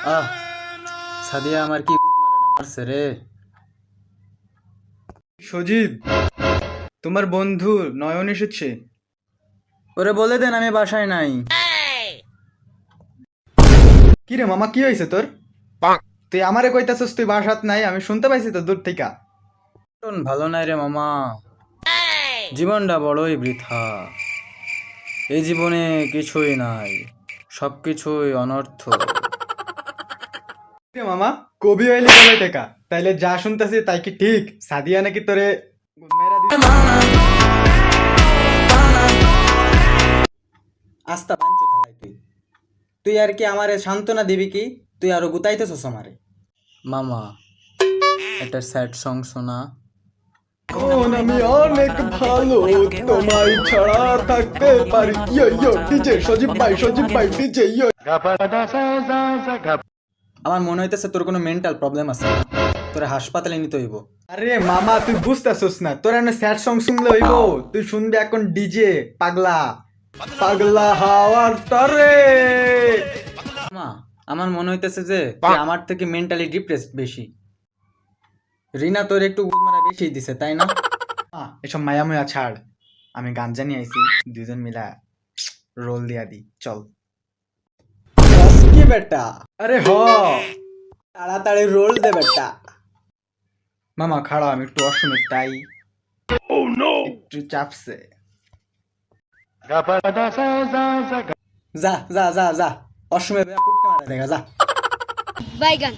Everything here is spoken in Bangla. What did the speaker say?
আহ সাদিয়া আমার কি গুদ মারাটা মারছে রে। সজীব, তোমার বন্ধু নয়ন এসেছে। ওরে বলে দেন আমি বাসায় নাই। কি রে মামা, কি হয়েছে তোর? তুই আমারে কইতাছস তুই বাসাত নাই, আমি শুনতে পাইছি তো দূর থেকে। মন ভালো নাই রে মামা, জীবনটা বড়ই বৃথা। এই জীবনে কিছুই নাই, সবকিছুই অনর্থ। কি রে মামা, কবি হইলি কবে থেকে? তাইলে যা শুনতাছি তাই কি ঠিক? সাদিয়া নাকি তোরে মেরা দিছে? আস্তা পাঞ্চ থালাই তুই তুই আর কি আমারে সান্ত্বনা দিবি কি? তুই আরো গুতাইতেছস আমারে। মামা একটা স্যাড সং শোনা। কোন আমি অনেক ভালো, তোমায় ছাড়া থাকতে পারি। ইয়ো ইয়ো ডিজে সজীব ভাই, সজীব ভাই ডিজে ইয়ো। আমার মনে হইতেছে তোর কোনো মেন্টাল প্রবলেম আছে, তোরে হাসপাতালে নিতে হইব। আরে মামা তুই বুঝতাছস না, তোর এনে স্যাড সং শুনলে হইব? তুই শুনবি এখন ডিজে পাগলা পাগলা হাওয়ার তরে। মা আমার মনে হইতেছে যে তুই আমার থেকে মেন্টালি ডিপ্রেসড বেশি। রিনা তোর একটু গুদ মারা বেশি দিছে তাই না? এসব মায়াময়া ছাড়, আমি গাঞ্জা নিয়ে আইছি, দুজন মিলা রোল দিয়া দি চল। কি বেটা, আরে হ তাড়াতাড়ি রোল দে বেটা। মামা খাড়া, আমি একটু অসময় তাই একটু চাপছে। যা যা যা যা, অসময়ে পুটকে মারা দেখা যা। বাইগান।